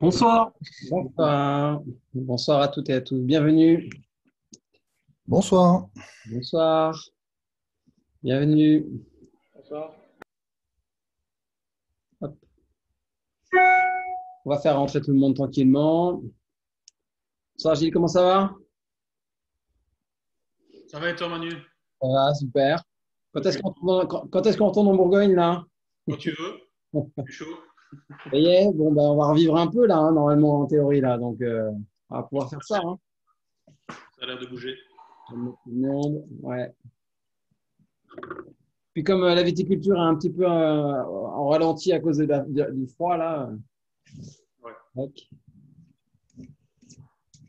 Bonsoir. Bonsoir. Bonsoir à toutes et à tous. Bienvenue. Bonsoir. Bonsoir. Bienvenue. Bonsoir. Hop. On va faire rentrer tout le monde tranquillement. Bonsoir Gilles, comment ça va? Ça va et toi, Manu? Ça va, super. Quand est-ce Depuis qu'on retourne, quand est-ce qu'on retourne en Bourgogne là? quand tu veux. Je suis chaud. Ça y est, bon, ben, on va revivre un peu là, hein, normalement en théorie là. Donc, on va pouvoir faire ça. Hein. Ça a l'air de bouger. Tout le monde. Ouais. Puis comme la viticulture est un petit peu en ralenti à cause du froid là. Ouais. Hop.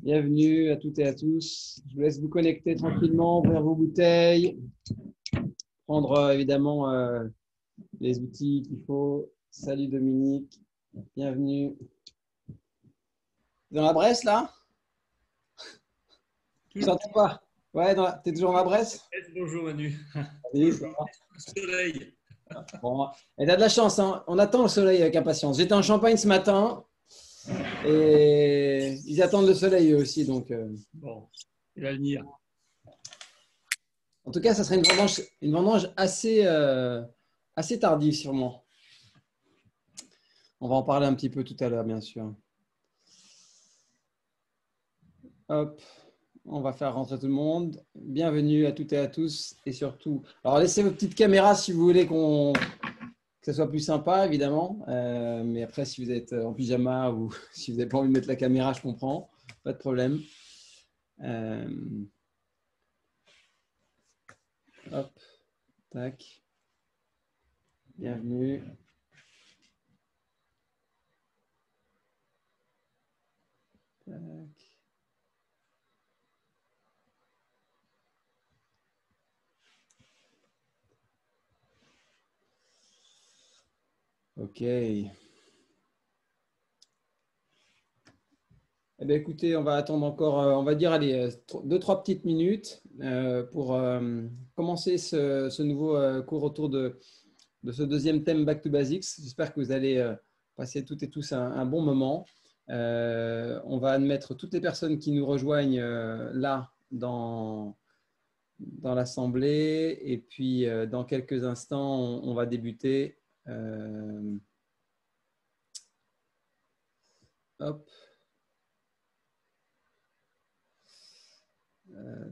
Bienvenue à toutes et à tous. Je vous laisse vous connecter tranquillement, ouvrir vos bouteilles, prendre évidemment les outils qu'il faut. Salut Dominique, bienvenue. Dans la Bresse là? Je Toujours. t'entends pas. Ouais, t'es toujours dans la Bresse? Bonjour, Manu. Oui, ça Toujours. va. Le soleil. Bon, et t'as de la chance, hein. On attend le soleil avec impatience. J'étais en Champagne ce matin et ils attendent le soleil eux aussi. Donc, Bon, il va venir. en tout cas, ça serait une vendange assez tardive sûrement. On va en parler un petit peu tout à l'heure, bien sûr. Hop, on va faire rentrer tout le monde. Bienvenue à toutes et à tous. Et surtout, alors laissez vos petites caméras si vous voulez que ça soit plus sympa, évidemment. Mais après, si vous êtes en pyjama ou si vous n'avez pas envie de mettre la caméra, je comprends. Pas de problème. Euh, hop, tac. Bienvenue. Tac. OK. Eh bien, écoutez, on va attendre encore, on va dire, allez, 2, 3 petites minutes pour commencer ce nouveau cours autour de ce deuxième thème Back to Basics. J'espère que vous allez passer toutes et tous un bon moment. On va admettre toutes les personnes qui nous rejoignent là dans l'assemblée et puis dans quelques instants, on va débuter. Hop,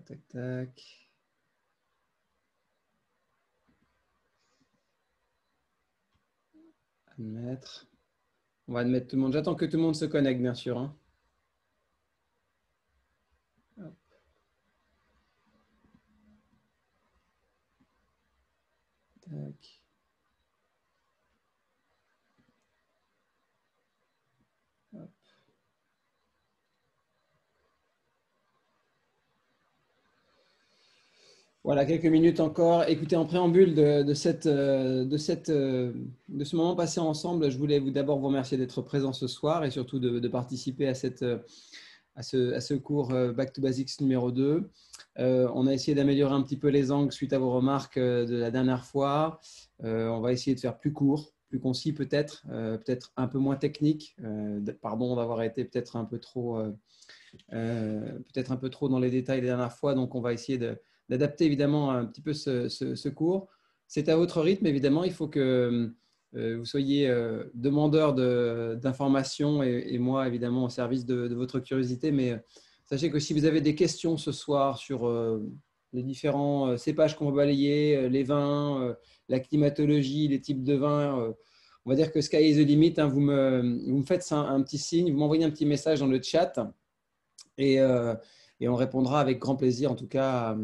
tac, tac. Admettre. On va admettre tout le monde. J'attends que tout le monde se connecte, bien sûr. Hein. Hop, tac. Hop. Voilà, quelques minutes encore. Écoutez, en préambule de ce moment passé ensemble, je voulais d'abord vous remercier d'être présent ce soir et surtout de participer à ce cours Back to Basics numéro 2. On a essayé d'améliorer un petit peu les angles suite à vos remarques de la dernière fois. On va essayer de faire plus court, plus concis peut-être, peut-être un peu moins technique. Pardon d'avoir été peut-être un peu trop dans les détails la dernière fois, donc on va essayer d'adapter évidemment un petit peu ce cours. C'est à votre rythme, évidemment, il faut que vous soyez demandeur d'informations et moi, évidemment, au service de votre curiosité, mais sachez que si vous avez des questions ce soir sur les différents cépages qu'on va balayer, les vins, la climatologie, les types de vins, on va dire que sky is the limit, hein, vous me faites un petit signe, vous m'envoyez un petit message dans le chat et, euh, et on répondra avec grand plaisir, en tout cas,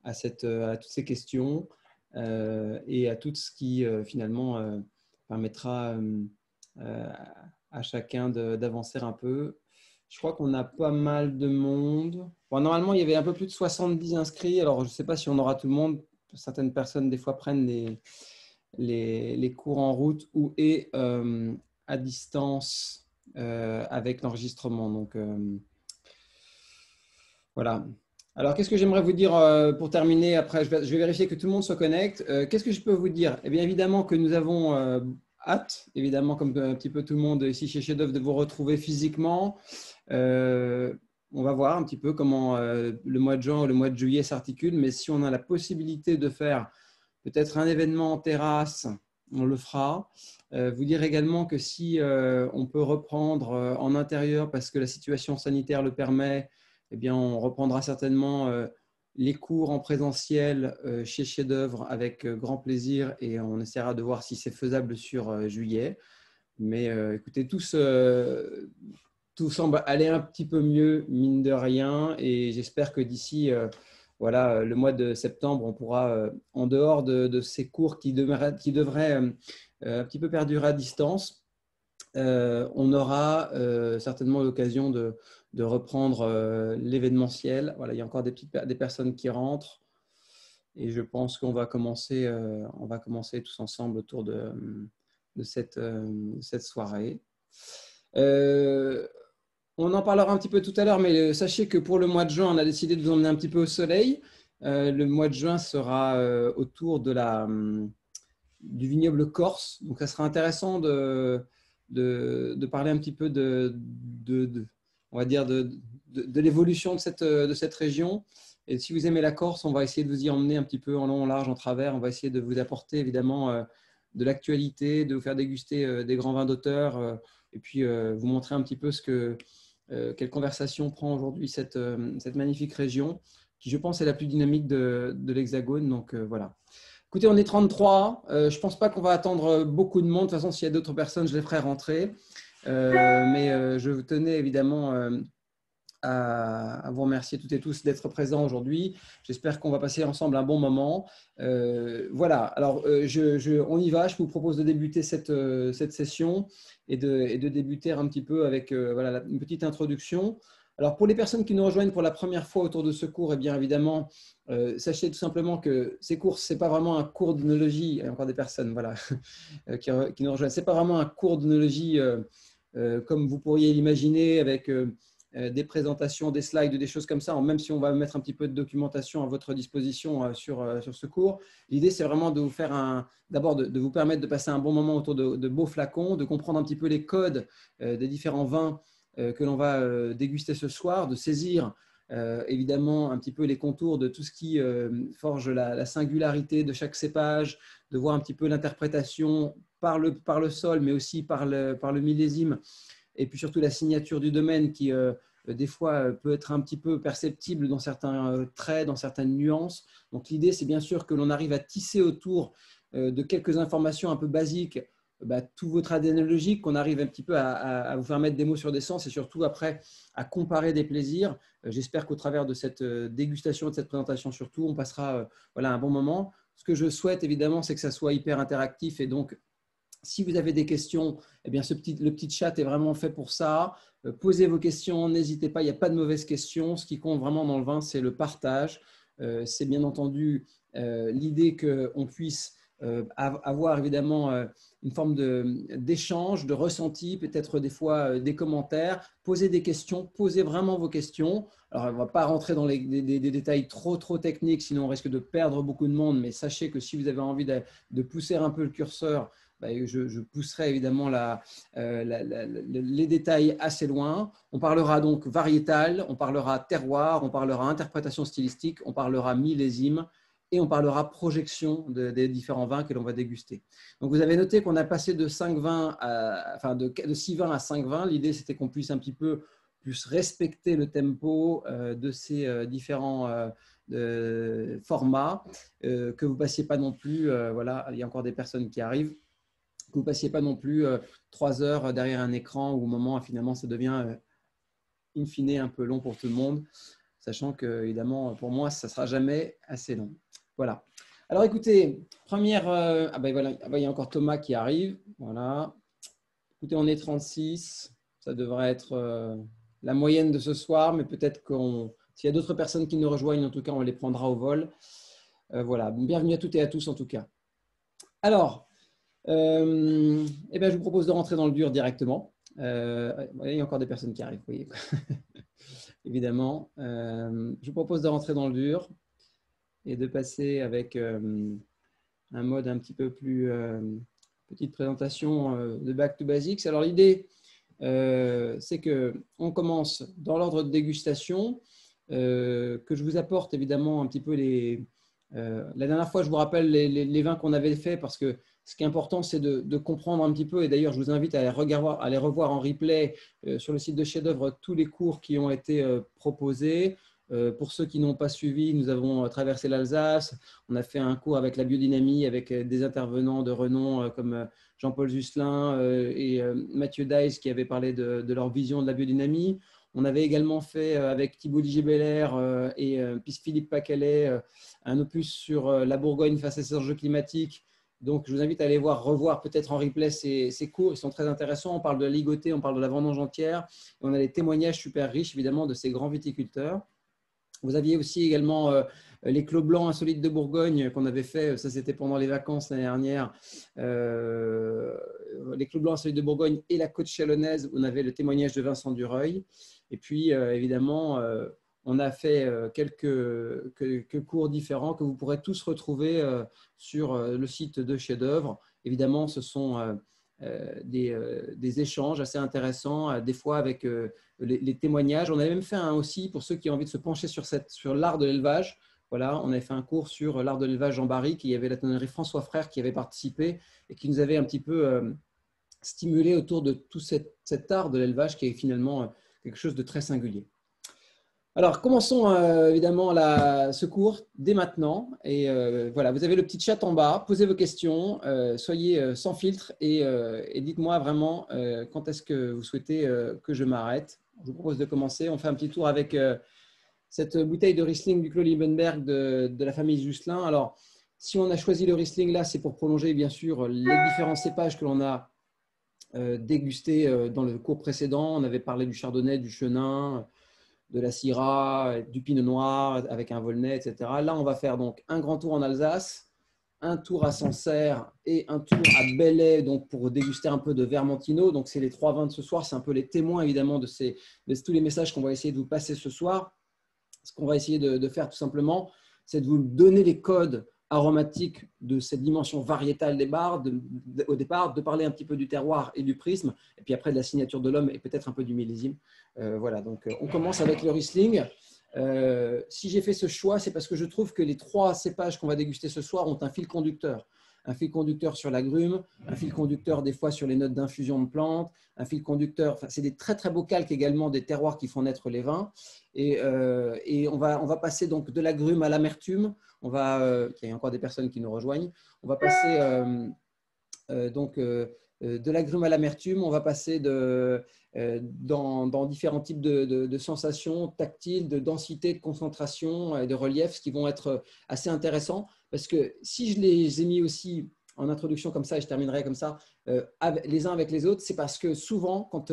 à toutes ces questions et à tout ce qui, finalement, permettra euh, à chacun d'avancer un peu. Je crois qu'on a pas mal de monde. Bon, normalement, il y avait un peu plus de 70 inscrits. Alors, je ne sais pas si on aura tout le monde. Certaines personnes, des fois, prennent les cours en route ou à distance avec l'enregistrement. Donc, voilà. Alors, qu'est-ce que j'aimerais vous dire pour terminer? Après, je vais vérifier que tout le monde se connecte. Qu'est-ce que je peux vous dire? Eh bien, évidemment que nous avons hâte, évidemment, comme un petit peu tout le monde ici chez Chef-d'œuvre, de vous retrouver physiquement. On va voir un petit peu comment le mois de juin ou le mois de juillet s'articule, mais si on a la possibilité de faire peut-être un événement en terrasse, on le fera. Vous dire également que si on peut reprendre en intérieur parce que la situation sanitaire le permet, eh bien, on reprendra certainement les cours en présentiel chez Chef-d'œuvre avec grand plaisir et on essaiera de voir si c'est faisable sur juillet. Mais écoutez, tout semble aller un petit peu mieux, mine de rien, et j'espère que d'ici voilà, le mois de septembre, on pourra, en dehors de ces cours qui devraient un petit peu perdurer à distance, on aura certainement l'occasion de reprendre l'événementiel. Voilà, il y a encore des personnes qui rentrent et je pense qu'on va commencer tous ensemble autour de cette soirée. On en parlera un petit peu tout à l'heure, mais sachez que pour le mois de juin, on a décidé de vous emmener un petit peu au soleil. Le mois de juin sera autour du vignoble corse. Donc, ça sera intéressant de parler un petit peu on va dire de l'évolution de cette région. Et si vous aimez la Corse, on va essayer de vous y emmener un petit peu en long, en large, en travers. On va essayer de vous apporter évidemment de l'actualité, de vous faire déguster des grands vins d'auteur et puis vous montrer un petit peu quelle conversation prend aujourd'hui cette magnifique région qui, je pense, est la plus dynamique de l'Hexagone. Donc, voilà. Écoutez, on est 33. Je ne pense pas qu'on va attendre beaucoup de monde. De toute façon, s'il y a d'autres personnes, je les ferai rentrer. Mais je tenais évidemment à vous remercier toutes et tous d'être présents aujourd'hui. J'espère qu'on va passer ensemble un bon moment. Voilà, alors on y va. Je vous propose de débuter cette session et de débuter un petit peu avec voilà, une petite introduction. Alors, pour les personnes qui nous rejoignent pour la première fois autour de ce cours, eh bien évidemment, sachez tout simplement que ces cours, ce n'est pas vraiment un cours d'œnologie. Il y a encore des personnes voilà, qui nous rejoignent. Ce n'est pas vraiment un cours d'œnologie comme vous pourriez l'imaginer avec des présentations, des slides, des choses comme ça, même si on va mettre un petit peu de documentation à votre disposition sur ce cours. L'idée, c'est vraiment de vous faire d'abord de vous permettre de passer un bon moment autour de beaux flacons, de comprendre un petit peu les codes des différents vins que l'on va déguster ce soir, de saisir évidemment un petit peu les contours de tout ce qui forge la singularité de chaque cépage, de voir un petit peu l'interprétation par le sol, mais aussi par le millésime, et puis surtout la signature du domaine qui, des fois, peut être un petit peu perceptible dans certains traits, dans certaines nuances. Donc l'idée, c'est bien sûr que l'on arrive à tisser autour de quelques informations un peu basiques tout votre ADN logique, qu'on arrive un petit peu à vous faire mettre des mots sur des sens et surtout après à comparer des plaisirs. J'espère qu'au travers de cette dégustation, de cette présentation surtout, on passera voilà, un bon moment. Ce que je souhaite évidemment, c'est que ça soit hyper interactif et donc si vous avez des questions, eh bien, le petit chat est vraiment fait pour ça. Posez vos questions, n'hésitez pas, il n'y a pas de mauvaises questions. Ce qui compte vraiment dans le vin, c'est le partage. C'est bien entendu l'idée qu'on puisse avoir évidemment une forme d'échange, de ressenti, peut-être des fois des commentaires. Posez des questions, posez vraiment vos questions. Alors, on ne va pas rentrer dans des détails trop techniques, sinon on risque de perdre beaucoup de monde. Mais sachez que si vous avez envie de pousser un peu le curseur, je pousserai évidemment les détails assez loin. On parlera donc variétal, on parlera terroir, on parlera interprétation stylistique, on parlera millésime et on parlera projection des différents vins que l'on va déguster. Donc, vous avez noté qu'on a passé de 6 vins à 5 vins. L'idée, c'était qu'on puisse un petit peu plus respecter le tempo de ces différents formats, que vous ne passiez pas non plus, voilà, il y a encore des personnes qui arrivent, que vous ne passiez pas non plus 3 heures derrière un écran où au moment, finalement, ça devient in fine un peu long pour tout le monde, sachant que, évidemment, pour moi, ça ne sera jamais assez long. Voilà. Alors, écoutez, première… voilà, il y a encore Thomas qui arrive. Voilà. Écoutez, on est 36. Ça devrait être la moyenne de ce soir, mais peut-être s'il y a d'autres personnes qui nous rejoignent, en tout cas, on les prendra au vol. Voilà. Bienvenue à toutes et à tous, en tout cas. Alors… je vous propose de rentrer dans le dur directement. Il y a encore des personnes qui arrivent, vous voyez. Évidemment. Je vous propose de rentrer dans le dur et de passer avec un mode un petit peu plus petite présentation de Back to Basics. Alors, l'idée, c'est qu'on commence dans l'ordre de dégustation, que je vous apporte évidemment un petit peu la dernière fois, je vous rappelle les vins qu'on avait fait parce que ce qui est important, c'est de comprendre un petit peu. Et d'ailleurs, je vous invite à les revoir en replay sur le site de Chef d'œuvre tous les cours qui ont été proposés. Pour ceux qui n'ont pas suivi, nous avons traversé l'Alsace. On a fait un cours avec la biodynamie, avec des intervenants de renom comme Jean-Paul Jusselin et Mathieu Dice qui avaient parlé de leur vision de la biodynamie. On avait également fait avec Thibault Ligier-Belair et Philippe Pacalet un opus sur la Bourgogne face à ses enjeux climatiques. Donc, je vous invite à aller revoir peut-être en replay ces cours. Ils sont très intéressants. On parle de la ligotée, on parle de la vendange entière. Et on a des témoignages super riches, évidemment, de ces grands viticulteurs. Vous aviez aussi également les clos blancs insolites de Bourgogne qu'on avait fait. Ça, c'était pendant les vacances l'année dernière. Les clos blancs insolites de Bourgogne et la côte chalonnaise. On avait le témoignage de Vincent Dureuil. Et puis, évidemment, on a fait quelques cours différents que vous pourrez tous retrouver sur le site de Chef d'œuvre. Évidemment, ce sont des échanges assez intéressants, des fois avec les témoignages. On avait même fait un aussi, pour ceux qui ont envie de se pencher sur l'art de l'élevage. Voilà, on avait fait un cours sur l'art de l'élevage en barrique. Il y avait la tonnerie François Frère qui avait participé et qui nous avait un petit peu stimulé autour de tout cet art de l'élevage qui est finalement quelque chose de très singulier. Alors, commençons évidemment ce cours dès maintenant. Et voilà, vous avez le petit chat en bas. Posez vos questions, soyez sans filtre et dites-moi vraiment quand est-ce que vous souhaitez que je m'arrête. Je vous propose de commencer. On fait un petit tour avec cette bouteille de Riesling du Clos Liebenberg de la famille Jusselin. Alors, si on a choisi le Riesling là, c'est pour prolonger bien sûr les différents cépages que l'on a dégustés dans le cours précédent. On avait parlé du Chardonnay, du Chenin, de la Syrah, du Pinot Noir avec un Volnay, etc. Là, on va faire donc un grand tour en Alsace, un tour à Sancerre et un tour à Belley donc pour déguster un peu de Vermentino. Donc, c'est les 3 vins de ce soir. C'est un peu les témoins, évidemment, de tous les messages qu'on va essayer de vous passer ce soir. Ce qu'on va essayer de faire tout simplement, c'est de vous donner les codes aromatiques de cette dimension variétale des bars, au départ, de parler un petit peu du terroir et du prisme, et puis après de la signature de l'homme et peut-être un peu du millésime. Voilà, donc on commence avec le Riesling. Si j'ai fait ce choix, c'est parce que je trouve que les 3 cépages qu'on va déguster ce soir ont un fil conducteur. Un fil conducteur sur l'agrume, un fil conducteur des fois sur les notes d'infusion de plantes, un fil conducteur, enfin, c'est des très très beaux calques également des terroirs qui font naître les vins. Et on va passer donc de l'agrume à l'amertume. Il y a encore des personnes qui nous rejoignent. On va passer de l'agrume à l'amertume. On va passer dans différents types de sensations tactiles, de densité, de concentration et de relief, ce qui vont être assez intéressants. Parce que si je les ai mis aussi en introduction comme ça, et je terminerai comme ça, les uns avec les autres, c'est parce que souvent, quand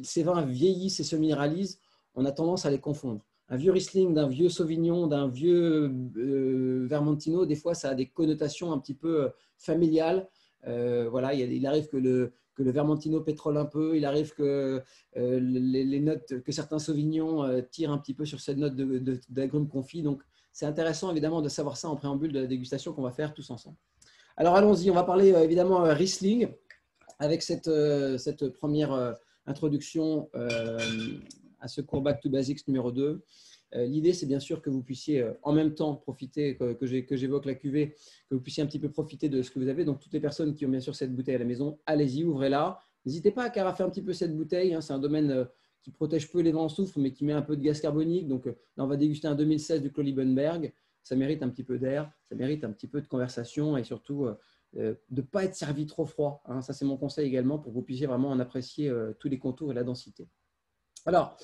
ces vins vieillissent et se minéralisent, on a tendance à les confondre. Un vieux Riesling, d'un vieux Sauvignon, d'un vieux Vermentino, des fois, ça a des connotations un petit peu familiales. Voilà, il arrive que le Vermentino pétrole un peu, il arrive que les notes, que certains Sauvignons tirent un petit peu sur cette note d'agrumes confit. Donc, c'est intéressant évidemment de savoir ça en préambule de la dégustation qu'on va faire tous ensemble. Alors, allons-y, on va parler évidemment Riesling avec cette première introduction à ce cours Back to Basics numéro 2. L'idée, c'est bien sûr que vous puissiez en même temps profiter, que j'évoque la cuvée, que vous puissiez un petit peu profiter de ce que vous avez. Donc, toutes les personnes qui ont bien sûr cette bouteille à la maison, allez-y, ouvrez-la. N'hésitez pas à carafer un petit peu cette bouteille. Hein, c'est un domaine qui protège peu les vents en soufre, mais qui met un peu de gaz carbonique. Donc, là, on va déguster un 2016 du Clos Liebenberg. Ça mérite un petit peu d'air, ça mérite un petit peu de conversation et surtout de ne pas être servi trop froid. Hein. Ça, c'est mon conseil également pour que vous puissiez vraiment en apprécier tous les contours et la densité. Alors,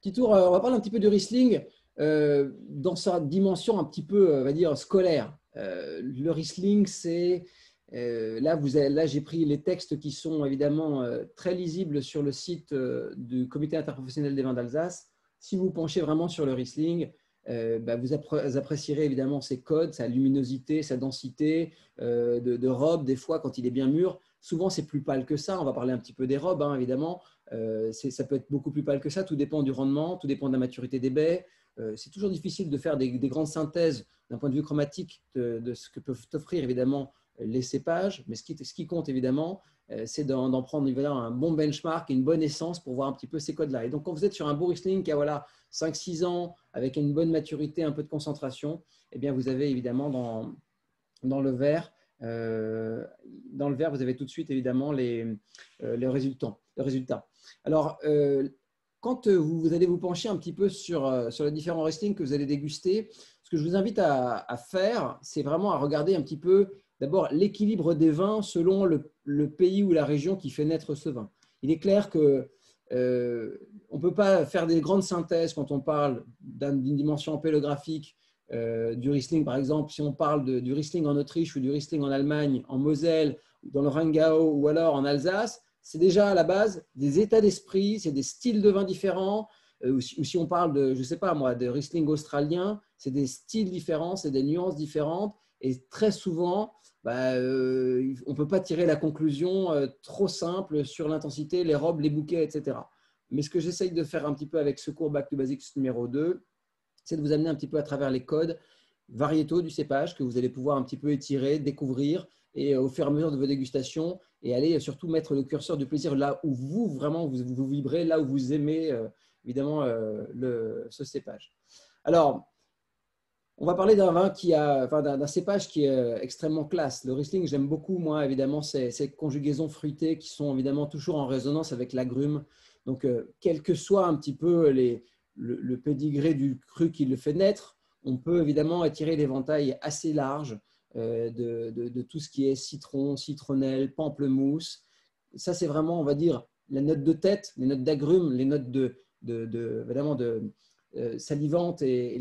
petit tour, on va parler un petit peu du Riesling dans sa dimension un petit peu, on va dire, scolaire. Le Riesling, c'est… là, j'ai pris les textes qui sont évidemment très lisibles sur le site du Comité interprofessionnel des vins d'Alsace. Si vous penchez vraiment sur le Riesling, vous apprécierez évidemment ses codes, sa luminosité, sa densité de robe, des fois quand il est bien mûr. Souvent, c'est plus pâle que ça. On va parler un petit peu des robes, hein, évidemment. Ça peut être beaucoup plus pâle que ça. Tout dépend du rendement, tout dépend de la maturité des baies. C'est toujours difficile de faire des grandes synthèses d'un point de vue chromatique de ce que peuvent offrir évidemment les cépages, mais ce qui compte évidemment, c'est d'en prendre évidemment un bon benchmark, une bonne essence pour voir un petit peu ces codes-là. Et donc, quand vous êtes sur un beau Riesling qui a voilà, 5-6 ans, avec une bonne maturité, un peu de concentration, eh bien, vous avez évidemment dans le verre, vous avez tout de suite évidemment les résultats. Alors, quand vous allez vous pencher un petit peu sur les différents Riesling que vous allez déguster, ce que je vous invite à faire, c'est vraiment à regarder un petit peu d'abord l'équilibre des vins selon le pays ou la région qui fait naître ce vin. Il est clair que on ne peut pas faire des grandes synthèses quand on parle d'une dimension péléographique du Riesling, par exemple, si on parle du Riesling en Autriche ou du Riesling en Allemagne, en Moselle, dans le Rheingau ou alors en Alsace, c'est déjà à la base des états d'esprit, c'est des styles de vin différents. Ou si on parle de, je ne sais pas moi, de Riesling australien, c'est des styles différents, c'est des nuances différentes. Et très souvent, on ne peut pas tirer la conclusion trop simple sur l'intensité, les robes, les bouquets, etc. Mais ce que j'essaye de faire un petit peu avec ce cours Back to Basics numéro 2, c'est de vous amener un petit peu à travers les codes variétaux du cépage que vous allez pouvoir un petit peu étirer, découvrir et au fur et à mesure de vos dégustations et aller surtout mettre le curseur du plaisir là où vous vraiment vous vibrez, là où vous aimez évidemment ce cépage. Alors, on va parler d'un vin d'un cépage qui est extrêmement classe. Le Riesling, j'aime beaucoup, moi, évidemment, ces conjugaisons fruitées qui sont évidemment toujours en résonance avec l'agrume. Donc, quel que soit un petit peu le pédigré du cru qui le fait naître, on peut évidemment étirer l'éventail assez large de tout ce qui est citron, citronnelle, pamplemousse. Ça, c'est vraiment, on va dire, la note de tête, les notes d'agrumes, les notes salivantes et